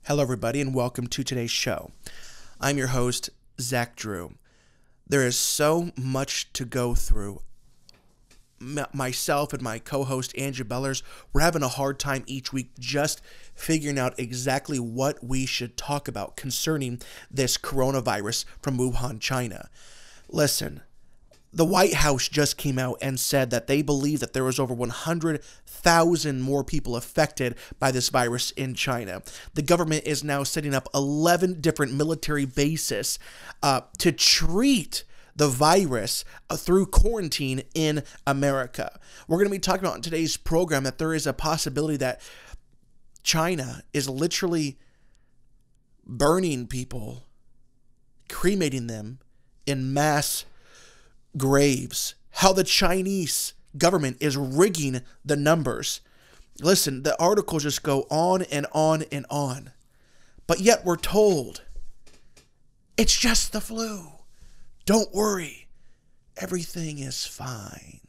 Hello, everybody, and welcome to today's show. I'm your host, Zach Drew. There is so much to go through. Myself and my co-host, Angie Bellers, we're having a hard time each week just figuring out exactly what we should talk about concerning this coronavirus from Wuhan, China. Listen, the White House just came out and said that they believe that there was over 100,000 more people affected by this virus in China. The government is now setting up 11 different military bases to treat the virus through quarantine in America. We're going to be talking about in today's program that there is a possibility that China is literally burning people, cremating them in mass graves, how the Chinese government is rigging the numbers. Listen, the articles just go on and on and on. But yet we're told it's just the flu. Don't worry. Everything is fine.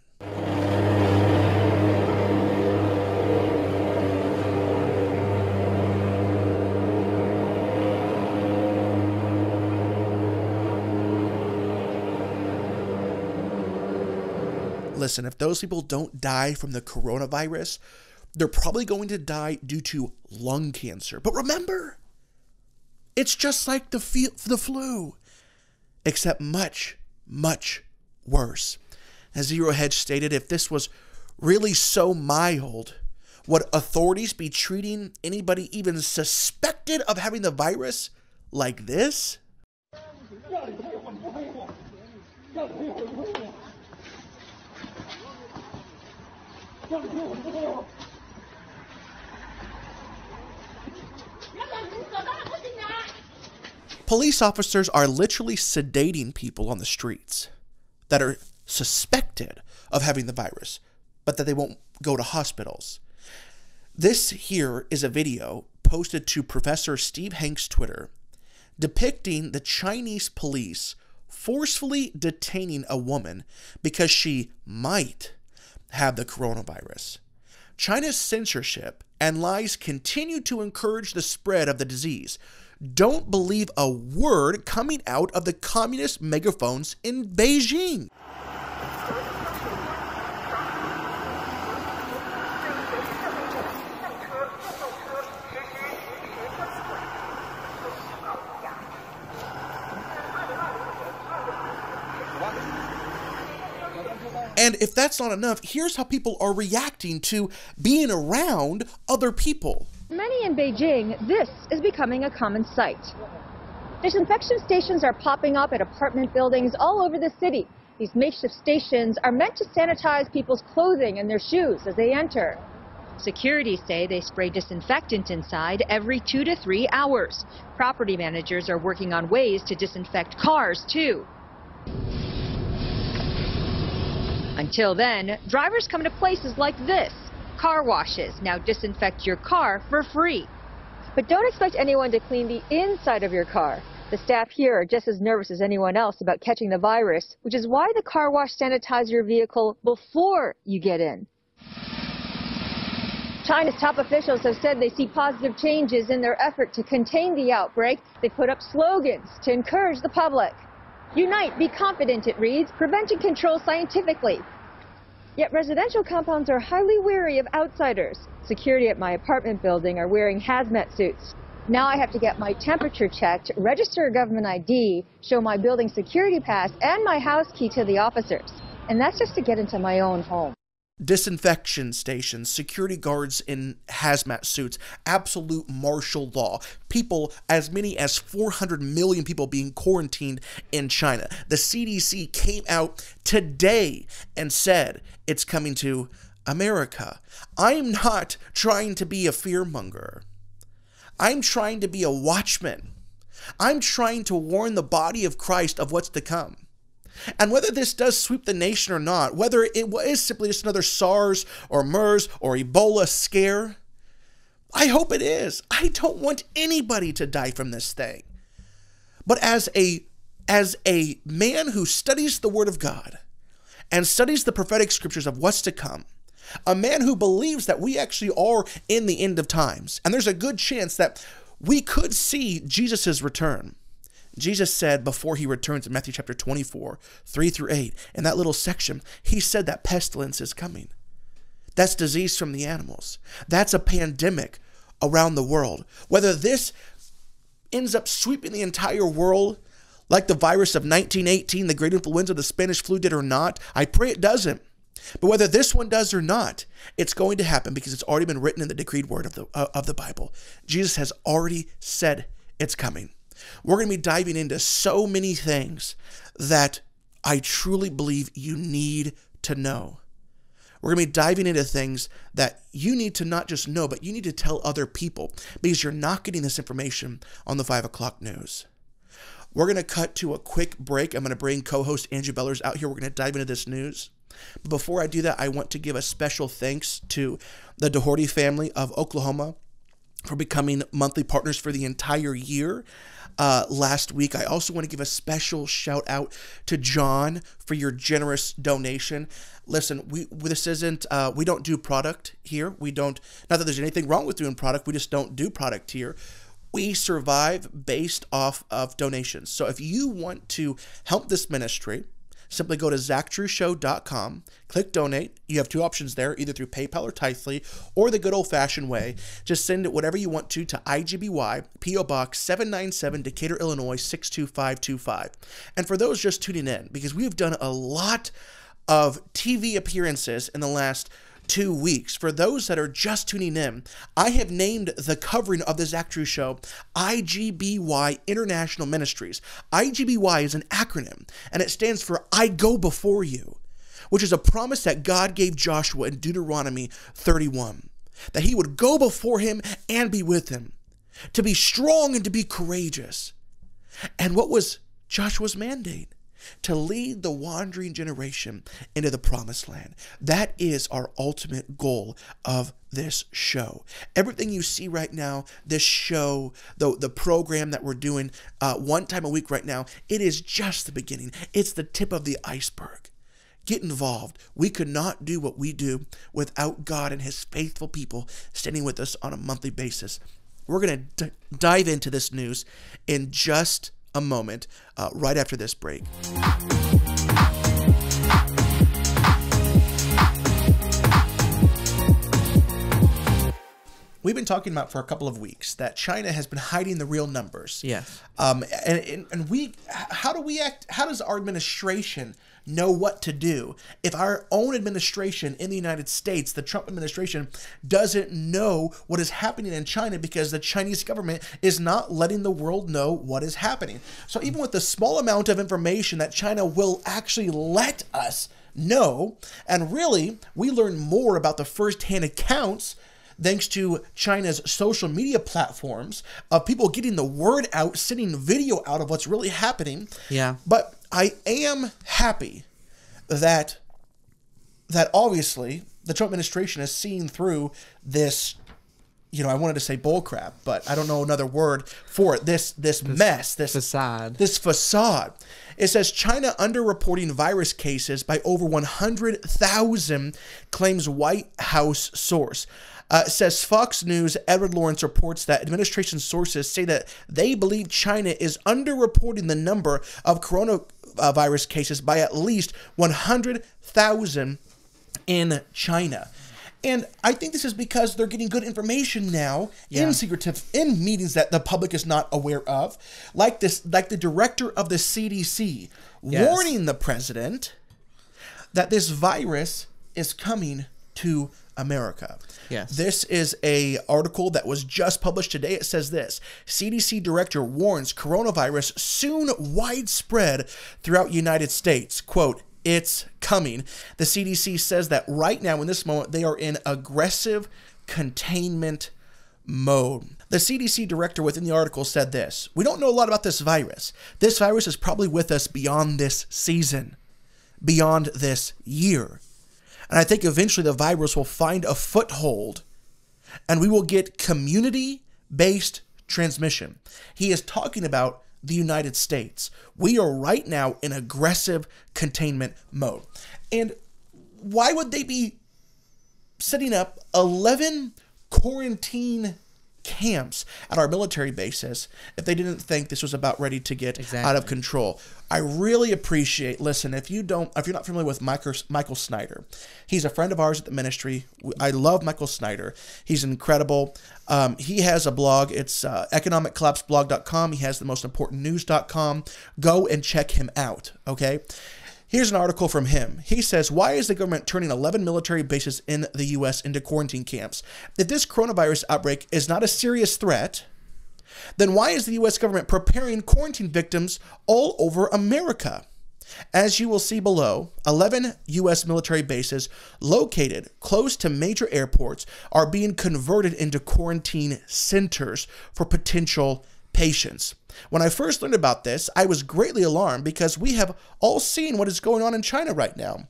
Listen, if those people don't die from the coronavirus, they're probably going to die due to lung cancer. But remember, it's just like the flu, except much, much worse. As Zero Hedge stated, if this was really so mild, would authorities be treating anybody even suspected of having the virus like this? Police officers are literally sedating people on the streets that are suspected of having the virus, but that they won't go to hospitals. This here is a video posted to Professor Steve Hank's Twitter depicting the Chinese police forcefully detaining a woman because she might have the coronavirus. China's censorship and lies continue to encourage the spread of the disease. Don't believe a word coming out of the communist megaphones in Beijing. And if that's not enough, here's how people are reacting to being around other people. Many in Beijing, this is becoming a common sight. Disinfection stations are popping up at apartment buildings all over the city. These makeshift stations are meant to sanitize people's clothing and their shoes as they enter. Security say they spray disinfectant inside every 2 to 3 hours. Property managers are working on ways to disinfect cars, too. Until then, drivers come to places like this. Car washes now disinfect your car for free. But don't expect anyone to clean the inside of your car. The staff here are just as nervous as anyone else about catching the virus, which is why the car wash sanitizes your vehicle before you get in. China's top officials have said they see positive changes in their effort to contain the outbreak. They put up slogans to encourage the public. Unite, be confident, it reads, prevent and control scientifically. Yet residential compounds are highly wary of outsiders. Security at my apartment building are wearing hazmat suits. Now I have to get my temperature checked, register a government ID, show my building security pass, and my house key to the officers. And that's just to get into my own home. Disinfection stations, security guards in hazmat suits, absolute martial law, people, as many as 400 million people being quarantined in China. The CDC came out today and said it's coming to America. I'm not trying to be a fearmonger. I'm trying to be a watchman. I'm trying to warn the body of Christ of what's to come. And whether this does sweep the nation or not, whether it is simply just another SARS or MERS or Ebola scare, I hope it is. I don't want anybody to die from this thing. But as a man who studies the Word of God and studies the prophetic scriptures of what's to come, a man who believes that we actually are in the end of times, and there's a good chance that we could see Jesus' return. Jesus said before he returns in Matthew chapter 24, 3-8, in that little section, he said that pestilence is coming. That's disease from the animals. That's a pandemic around the world. Whether this ends up sweeping the entire world like the virus of 1918, the great influenza, the Spanish flu did or not, I pray it doesn't. But whether this one does or not, it's going to happen because it's already been written in the decreed word of the Bible. Jesus has already said it's coming. We're going to be diving into so many things that I truly believe you need to know. We're going to be diving into things that you need to not just know, but you need to tell other people because you're not getting this information on the 5 o'clock news. We're going to cut to a quick break. I'm going to bring co-host Andrew Bellers out here. We're going to dive into this news. But before I do that, I want to give a special thanks to the Doherty family of Oklahoma for becoming monthly partners for the entire year. Last week, I also want to give a special shout out to John for your generous donation. Listen, we don't do product here. We don't, not that there's anything wrong with doing product. We just don't do product here. We survive based off of donations. So if you want to help this ministry, simply go to zachdrewshow.com, click donate. You have two options there, either through PayPal or Tithely, or the good old-fashioned way. Just send it whatever you want to IGBY, P.O. Box 797, Decatur, Illinois 62525. And for those just tuning in, because we've done a lot of TV appearances in the last 2 weeks. For those that are just tuning in, I have named the covering of the Zach Drew Show IGBY International Ministries. IGBY is an acronym, and it stands for I Go Before You, which is a promise that God gave Joshua in Deuteronomy 31, that he would go before him and be with him, to be strong and to be courageous. And what was Joshua's mandate? To lead the wandering generation into the promised land. That is our ultimate goal of this show. Everything you see right now, this show, the program that we're doing one time a week right now, it is just the beginning. It's the tip of the iceberg. Get involved. We could not do what we do without God and his faithful people standing with us on a monthly basis. We're going to dive into this news in just a moment, right after this break. We've been talking about for a couple of weeks that China has been hiding the real numbers. Yes. And we, how do we act? How does our administration know what to do if our own administration in the United States, the Trump administration, doesn't know what is happening in China because the Chinese government is not letting the world know what is happening? So even with the small amount of information that China will actually let us know, and really we learn more about the firsthand accounts thanks to China's social media platforms of people getting the word out, sending video out of what's really happening. Yeah. But I am happy that obviously the Trump administration is seeing through this, I wanted to say bullcrap, but I don't know another word for it. This mess, this facade. This facade. It says China underreporting virus cases by over 100,000, claims White House source. It says Fox News' Edward Lawrence reports that administration sources say that they believe China is underreporting the number of coronavirus cases by at least 100,000 in China. And I think this is because they're getting good information now in meetings that the public is not aware of, like the director of the CDC warning the president that this virus is coming to America. Yes. This is an article that was just published today. It says this: CDC director warns coronavirus soon widespread throughout United States. Quote, "It's coming." The CDC says that right now, in this moment, they are in aggressive containment mode. The CDC director within the article said this: "We don't know a lot about this virus. This virus is probably with us beyond this season, beyond this year. And I think eventually the virus will find a foothold and we will get community-based transmission." He is talking about the United States. We are right now in aggressive containment mode. And why would they be setting up 11 quarantine camps at our military bases if they didn't think this was about ready to get out of control. I really appreciate, listen, if you're not familiar with Michael Snyder, he's a friend of ours at the ministry. I love Michael Snyder. He's incredible. He has a blog. It's economiccollapseblog.com. He has the most important news.com. Go and check him out, okay? Here's an article from him. He says, why is the government turning 11 military bases in the U.S. into quarantine camps? If this coronavirus outbreak is not a serious threat, then why is the U.S. government preparing quarantine victims all over America? As you will see below, 11 U.S. military bases located close to major airports are being converted into quarantine centers for potential patients. When I first learned about this, I was greatly alarmed because we have all seen what is going on in China right now.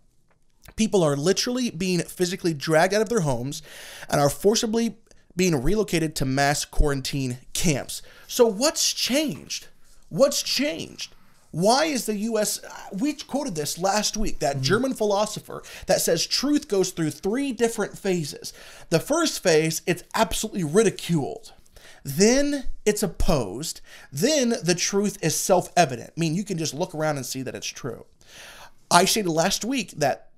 People are literally being physically dragged out of their homes and are forcibly being relocated to mass quarantine camps. So what's changed? What's changed? Why is the U.S., we quoted this last week, that German philosopher that says truth goes through 3 different phases. The first phase, it's absolutely ridiculed. Then it's opposed. Then the truth is self-evident. I mean, you can just look around and see that it's true. I stated last week that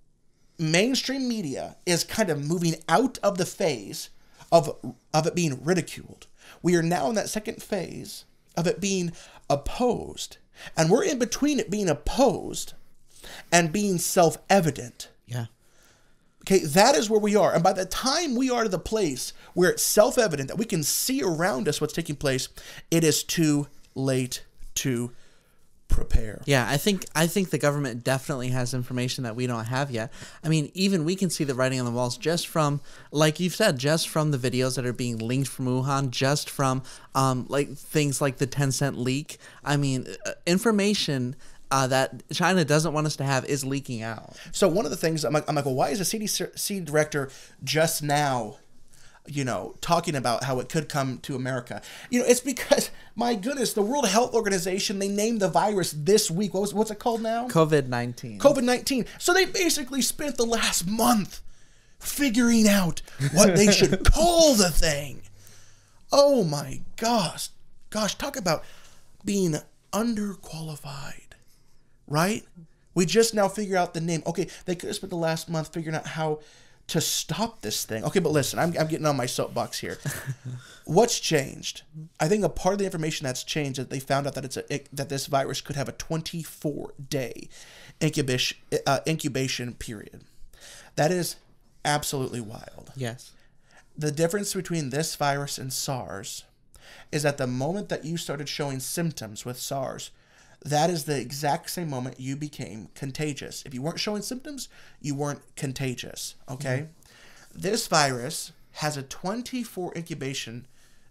mainstream media is kind of moving out of the phase of it being ridiculed. We are now in that second phase of it being opposed. And we're in between it being opposed and being self-evident. Yeah. Okay, that is where we are. And by the time we are to the place where it's self-evident that we can see around us what's taking place, it is too late to prepare. Yeah, I think the government definitely has information that we don't have yet. I mean, even we can see the writing on the walls just from, like you've said, just from the videos that are being linked from Wuhan, just from like things like the 10-cent leak. I mean, information that China doesn't want us to have is leaking out. So one of the things, I'm like, well, why is the CDC director just now, talking about how it could come to America? It's because, my goodness, the World Health Organization, they named the virus this week. What's it called now? COVID-19. COVID-19. So they basically spent the last month figuring out what they should call the thing. Oh my gosh. Gosh, talk about being underqualified. Right? We just now figure out the name. Okay, they could have spent the last month figuring out how to stop this thing. Okay, but listen, I'm getting on my soapbox here. What's changed? I think a part of the information that's changed is that they found out that that this virus could have a 24-day incubation period. That is absolutely wild. Yes. The difference between this virus and SARS is that the moment that you started showing symptoms with SARS, that is the exact same moment you became contagious. If you weren't showing symptoms, you weren't contagious, okay? Mm-hmm. This virus has a 24 incubation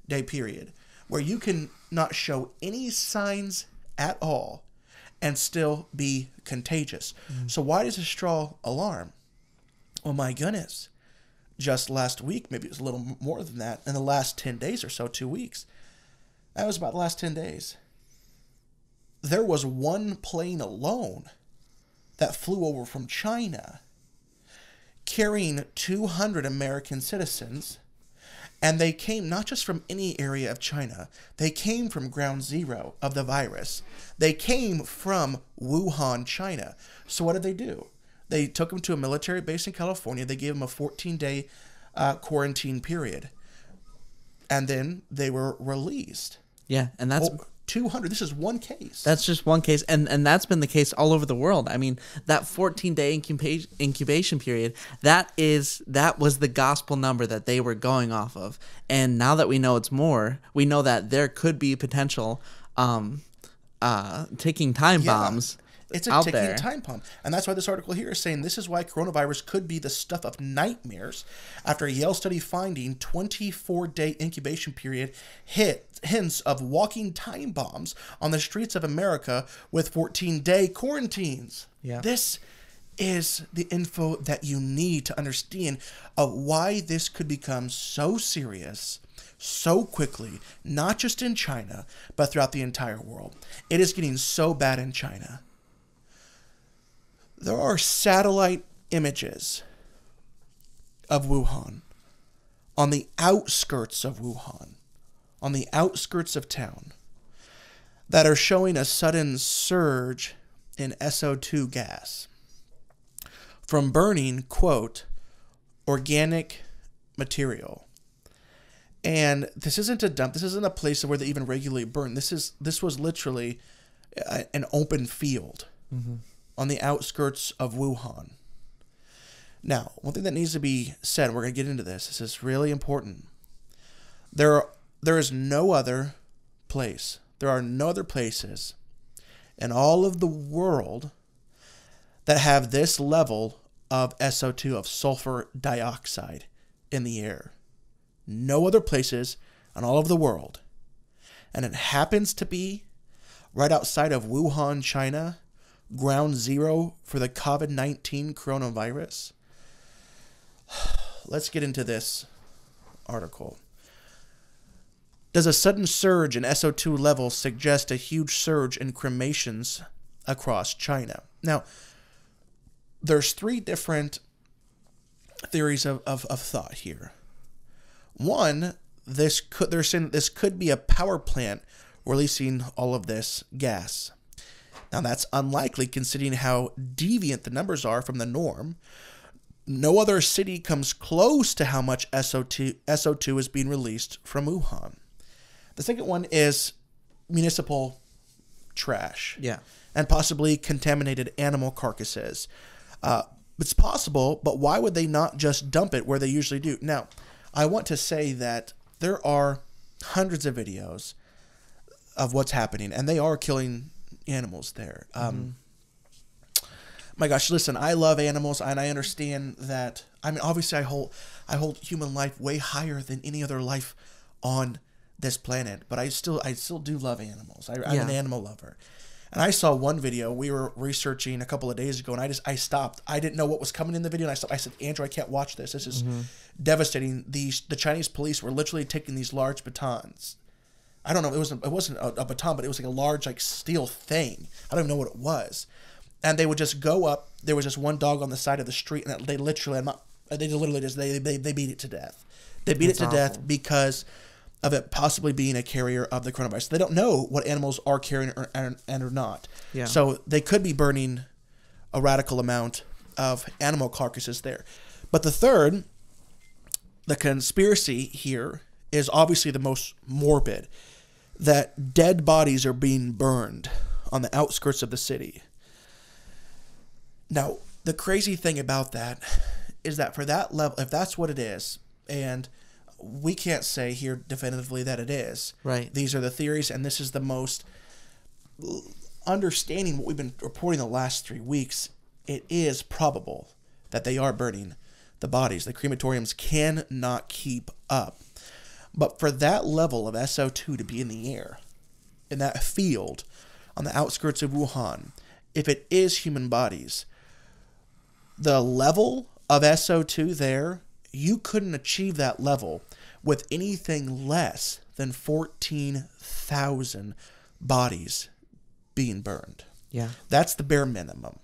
day period where you can not show any signs at all and still be contagious. Mm-hmm. So why does this draw alarm? Well, my goodness. Just last week, maybe it was a little more than that, in the last 10 days or so, 2 weeks. That was about the last 10 days. There was one plane alone that flew over from China carrying 200 American citizens, and they came not just from any area of China. They came from ground zero of the virus. They came from Wuhan, China. So what did they do? They took them to a military base in California. They gave them a 14-day quarantine period, and then they were released. Yeah, and that's... 200. This is one case. That's just one case, and that's been the case all over the world. I mean, that 14-day incubation period, that was the gospel number that they were going off of. And now that we know it's more, we know that there could be potential ticking time bombs. It's a ticking time bomb. And that's why this article here is saying this is why coronavirus could be the stuff of nightmares after a Yale study finding 24-day incubation period hints of walking time bombs on the streets of America with 14-day quarantines. Yeah. This is the info that you need to understand of why this could become so serious so quickly, not just in China, but throughout the entire world. It is getting so bad in China. There are satellite images of Wuhan on the outskirts of Wuhan. on the outskirts of town that are showing a sudden surge in SO2 gas from burning, quote, organic material. And this isn't a dump. This isn't a place where they even regularly burn. This was literally an open field on the outskirts of Wuhan. Now, one thing that needs to be said, we're going to get into this. This is really important. There is no other place. There are no other places in all of the world that have this level of SO2, of sulfur dioxide, in the air. No other places in all of the world. And it happens to be right outside of Wuhan, China, ground zero for the COVID-19 coronavirus. Let's get into this article. Does a sudden surge in SO2 levels suggest a huge surge in cremations across China? Now, there's three different theories of thought here. One, they're saying this could be a power plant releasing all of this gas. Now, that's unlikely considering how deviant the numbers are from the norm. No other city comes close to how much SO2 is being released from Wuhan. The second one is municipal trash. Yeah. And possibly contaminated animal carcasses. It's possible, but why would they not just dump it where they usually do? Now, I want to say that there are hundreds of videos of what's happening, and they are killing animals there. My gosh, listen, I love animals, and I understand that. I mean, obviously, I hold human life way higher than any other life on this planet, but I still do love animals. I'm an animal lover. And I saw one video we were researching a couple of days ago, and I stopped. I didn't know what was coming in the video, and I stopped. I said, Andrew, I can't watch this. This is devastating. The Chinese police were literally taking these large batons. I don't know. It wasn't a baton, but it was like a large steel thing. I don't even know what it was. And they would just go up. There was just one dog on the side of the street, and they beat it to death. They beat it to death because of it possibly being a carrier of the coronavirus. They don't know what animals are carrying and are not. Yeah. So they could be burning a radical amount of animal carcasses there. But the third, the conspiracy here, is obviously the most morbid, that dead bodies are being burned on the outskirts of the city. Now, the crazy thing about that is that for that level, if that's what it is, and we can't say here definitively that it is. Right. These are the theories, and this is the most understanding what we've been reporting the last 3 weeks. It is probable that they are burning the bodies. The crematoriums cannot keep up. But for that level of SO2 to be in the air, in that field on the outskirts of Wuhan, if it is human bodies, the level of SO2 there, you couldn't achieve that level with anything less than 14,000 bodies being burned. Yeah. That's the bare minimum.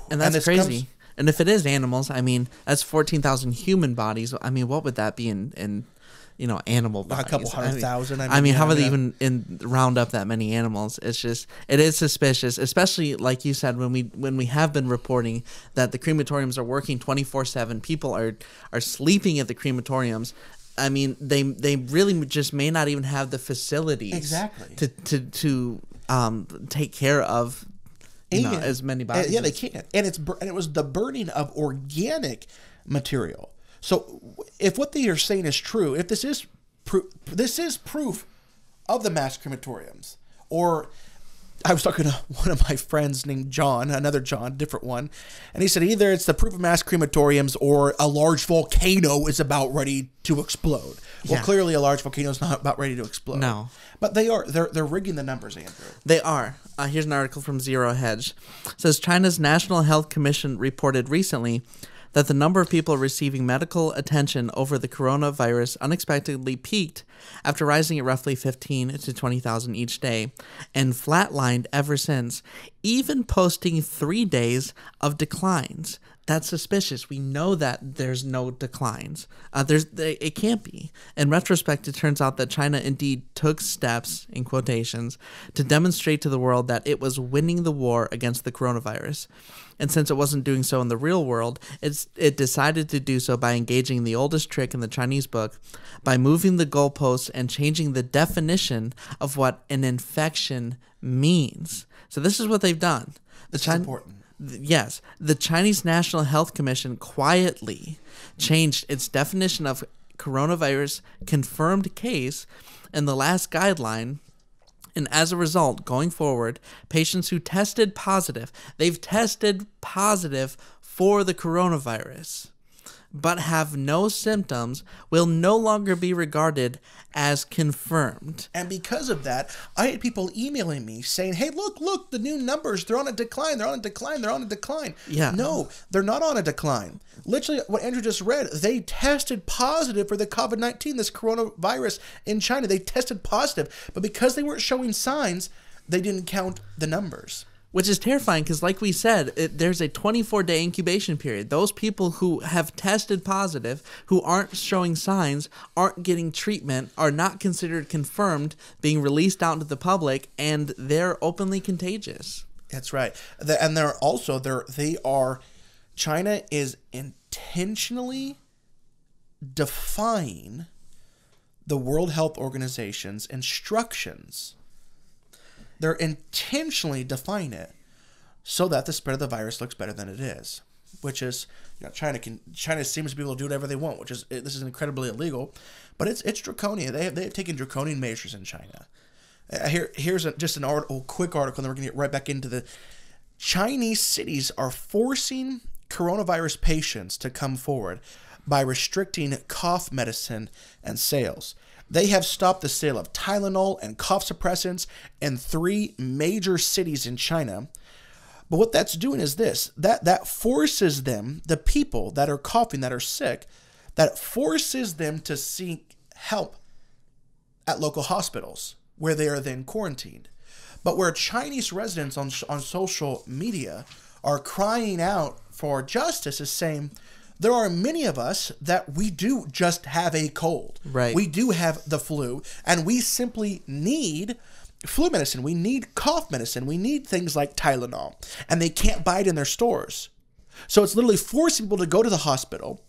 And that's crazy. And if it is animals, I mean, that's 14,000 human bodies. I mean, what would that be in animal bodies? A couple 100,000. I mean, how would they even round up that many animals? It is suspicious, especially like you said, when we have been reporting that the crematoriums are working 24/7. People are sleeping at the crematoriums. I mean, they really just may not even have the facilities to take care of as many bodies. Yeah, they can't. And it was the burning of organic material. So if what they are saying is true, if this is proof of the mass crematoriums, or I was talking to one of my friends named John, another John, different one, and he said either it's the proof of mass crematoriums or a large volcano is about ready to explode. Well, clearly a large volcano is not about ready to explode. No. But they're rigging the numbers, Andrew. They are. Here's an article from Zero Hedge. It says China's National Health Commission reported recently that the number of people receiving medical attention over the coronavirus unexpectedly peaked after rising at roughly 15 to 20,000 each day and flatlined ever since, even posting 3 days of declines. That's suspicious. We know that there's no declines. It can't be. In retrospect, it turns out that China indeed took steps, in quotations, to demonstrate to the world that it was winning the war against the coronavirus. And since it wasn't doing so in the real world, it decided to do so by engaging in the oldest trick in the Chinese book, by moving the goalposts and changing the definition of what an infection means. So this is what they've done. This is important. Yes, the Chinese National Health Commission quietly changed its definition of coronavirus confirmed case in the last guideline, and as a result, going forward, patients who tested positive, they've tested positive for the coronavirus, but have no symptoms, will no longer be regarded as confirmed. And because of that, I had people emailing me saying, hey, look, the new numbers, they're on a decline. Yeah. No, they're not on a decline. Literally, what Andrew just read, they tested positive for the COVID-19, this coronavirus in China. They tested positive, but because they weren't showing signs, they didn't count the numbers. Which is terrifying because, like we said, there's a 24-day incubation period. Those people who have tested positive, who aren't showing signs, aren't getting treatment, are not considered confirmed, being released out into the public, and they're openly contagious. That's right. And China is intentionally defying the World Health Organization's instructions. They're intentionally defying it so that the spread of the virus looks better than it is, which is, China seems to be able to do whatever they want, this is incredibly illegal, but it's draconian. They have taken draconian measures in China. Here's just an quick article, and then we're going to get right back into the Chinese cities are forcing coronavirus patients to come forward by restricting cough medicine and sales. They have stopped the sale of Tylenol and cough suppressants in 3 major cities in China. But what that's doing is this, that forces them, the people that are coughing, that are sick, that forces them to seek help at local hospitals where they are then quarantined. But where Chinese residents on social media are crying out for justice is saying, there are many of us that we do just have a cold. Right. We do have the flu, and we simply need flu medicine. We need cough medicine. We need things like Tylenol, and they can't buy it in their stores. So it's literally forcing people to go to the hospital,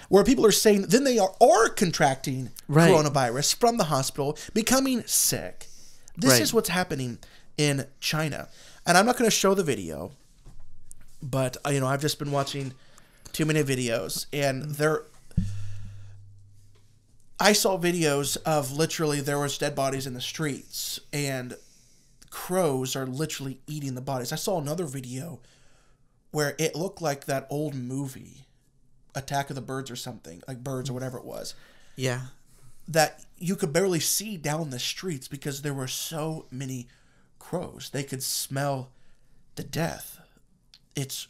where people are saying then they are contracting coronavirus from the hospital, becoming sick. This is what's happening in China. And I'm not going to show the video, but I've just been watching too many videos, and I saw videos of literally there was dead bodies in the streets, and crows are literally eating the bodies. I saw another video where it looked like that old movie, Attack of the Birds or something, like Birds or whatever it was. Yeah. That you could barely see down the streets because there were so many crows. They could smell the death. It's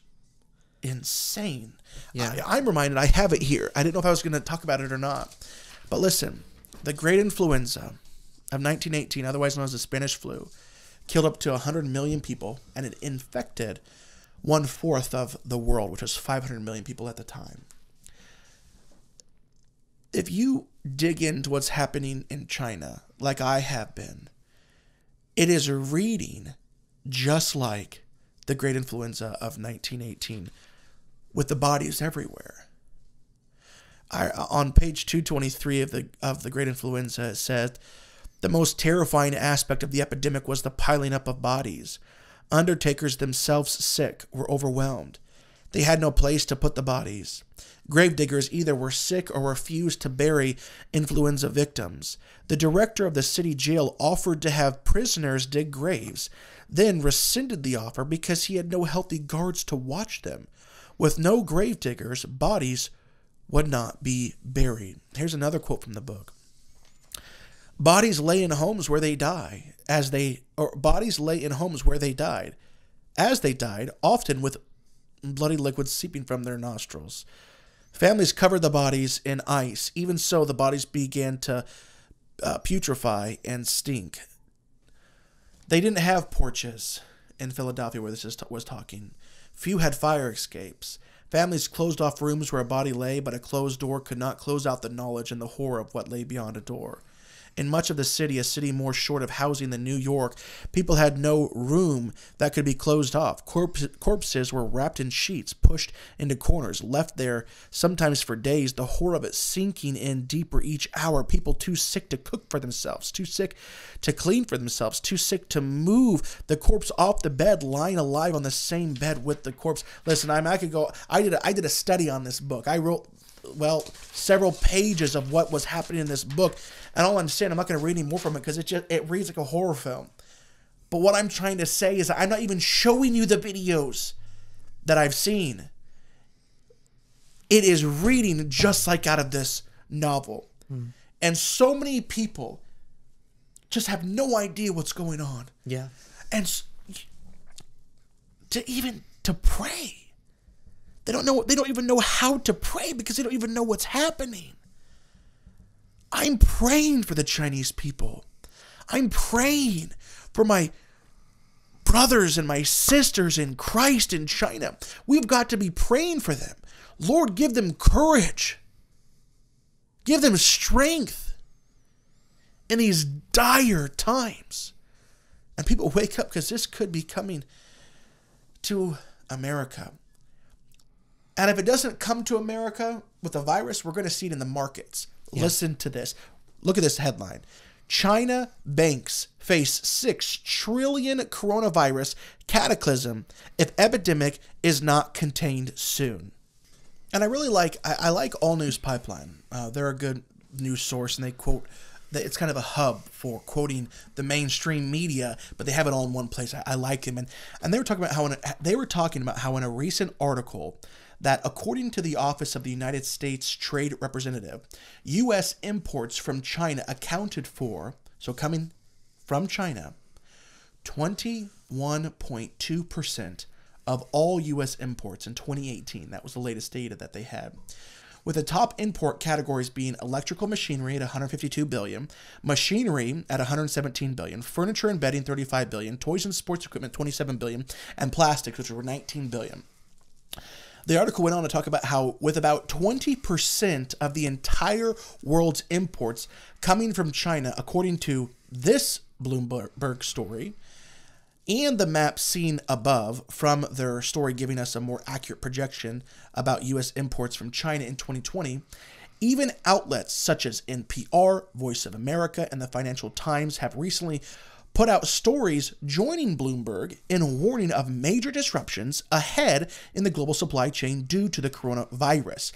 insane. Yeah. I'm reminded, I have it here. I didn't know if I was going to talk about it or not. But listen, the great influenza of 1918, otherwise known as the Spanish flu, killed up to 100 million people, and it infected 1/4 of the world, which was 500 million people at the time. If you dig into what's happening in China, like I have been, it is reading just like the great influenza of 1918, with the bodies everywhere. On page 223 of the great influenza, it says, the most terrifying aspect of the epidemic was the piling up of bodies. Undertakers themselves sick were overwhelmed. They had no place to put the bodies. Gravediggers either were sick or refused to bury influenza victims. The director of the city jail offered to have prisoners dig graves, then rescinded the offer because he had no healthy guards to watch them. With no gravediggers, bodies would not be buried. Here's another quote from the book. Bodies lay in homes where they die, bodies lay in homes where they died, as they died, often with bloody liquid seeping from their nostrils. Families covered the bodies in ice. Even so, the bodies began to putrefy and stink. They didn't have porches in Philadelphia where this was talking. Few had fire escapes. Families closed off rooms where a body lay, but a closed door could not close out the knowledge and the horror of what lay beyond a door. In much of the city, a city more short of housing than New York, people had no room that could be closed off. Corpses were wrapped in sheets, pushed into corners, left there sometimes for days, the horror of it sinking in deeper each hour. People too sick to cook for themselves, too sick to clean for themselves, too sick to move the corpse off the bed, lying alive on the same bed with the corpse. Listen, I did a study on this book. I wrote several pages of what was happening in this book. And all I'm saying, I'm not going to read any more from it because it reads like a horror film. But what I'm trying to say is I'm not even showing you the videos that I've seen. It is reading just like out of this novel. And so many people just have no idea what's going on. Yeah. And to pray. They don't even know how to pray because they don't even know what's happening. I'm praying for the Chinese people. I'm praying for my brothers and my sisters in Christ in China. We've got to be praying for them. Lord, give them courage. Give them strength in these dire times. And people wake up because this could be coming to America. And if it doesn't come to America with the virus, we're going to see it in the markets. Yeah. Listen to this. Look at this headline. China banks face $6 trillion coronavirus cataclysm if epidemic is not contained soon. And I like All News Pipeline. They're a good news source, and they quote, it's kind of a hub for quoting the mainstream media, but they have it all in one place. I like them. And they were talking about how in a recent article that according to the Office of the United States Trade Representative, U.S. imports from China accounted for, so coming from China, 21.2% of all U.S. imports in 2018. That was the latest data that they had. With the top import categories being electrical machinery at $152 billion, machinery at $117 billion, furniture and bedding $35 billion, toys and sports equipment $27 billion, and plastics, which were $19 billion. The article went on to talk about how with about 20% of the entire world's imports coming from China, according to this Bloomberg story, and the map seen above from their story giving us a more accurate projection about U.S. imports from China in 2020, even outlets such as NPR, Voice of America, and the Financial Times have recently put out stories joining Bloomberg in warning of major disruptions ahead in the global supply chain due to the coronavirus.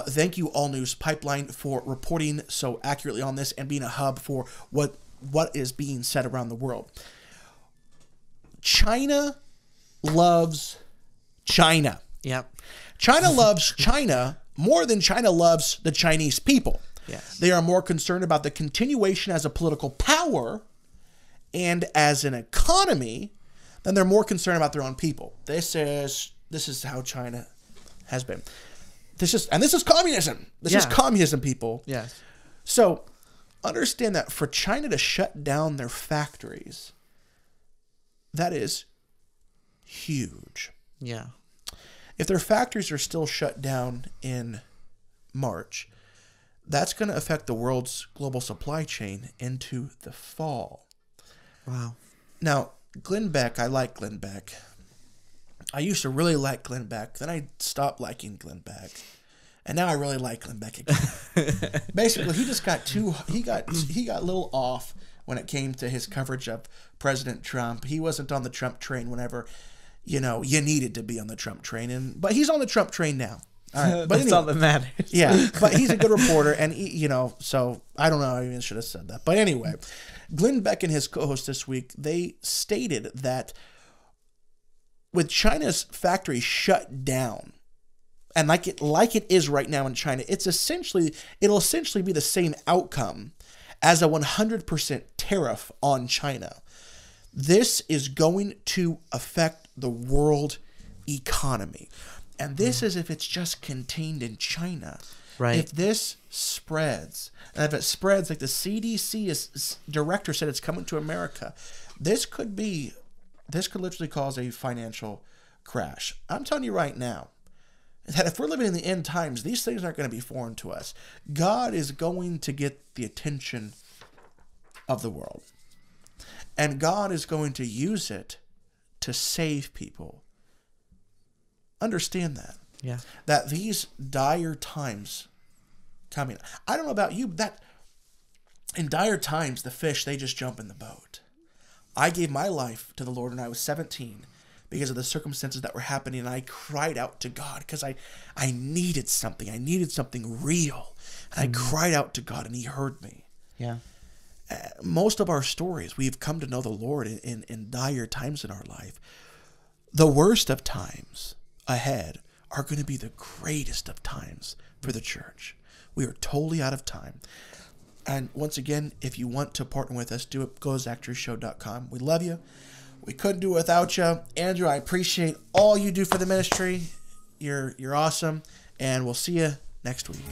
Thank you, All News Pipeline, for reporting so accurately on this and being a hub for what is being said around the world. China loves China. Yep. China loves China more than China loves the Chinese people. Yes. They are more concerned about the continuation as a political power and as an economy than they're more concerned about their own people. This is how China has been. This is communism. This is communism, people. Yes. So understand that for China to shut down their factories, that is huge. Yeah. If their factories are still shut down in March, that's going to affect the world's global supply chain into the fall. Wow. Now, Glenn Beck, I like Glenn Beck. I used to really like Glenn Beck. Then I stopped liking Glenn Beck. And now I really like Glenn Beck again. Basically, he just got he got a little off when it came to his coverage of President Trump. He wasn't on the Trump train whenever, you needed to be on the Trump train. But he's on the Trump train now. All right. But that's anyway, all that matters. Yeah, but he's a good reporter, and so I don't know. I even should have said that. But anyway, Glenn Beck and his co-host this week, they stated that with China's factory shut down, and like it is right now in China, it'll essentially be the same outcome as a 100% tariff on China. This is going to affect the world economy. And this is if it's just contained in China. Right. If this spreads, and if it spreads like the CDC director said it's coming to America, this could literally cause a financial crash. I'm telling you right now, that if we're living in the end times, these things aren't going to be foreign to us. God is going to get the attention of the world. And God is going to use it to save people. Understand that. Yeah. That these dire times coming. I don't know about you, but that in dire times, the fish, they just jump in the boat. I gave my life to the Lord when I was 17 because of the circumstances that were happening, and I cried out to God because I needed something. I needed something real. And I cried out to God, and he heard me. Yeah. Most of our stories, we've come to know the Lord in dire times in our life. The worst of times ahead are going to be the greatest of times for the church. We are totally out of time. And once again, if you want to partner with us, do it. Go to ZachArysShow.com. We love you. We couldn't do it without you. Andrew, I appreciate all you do for the ministry. You're awesome. And we'll see you next week.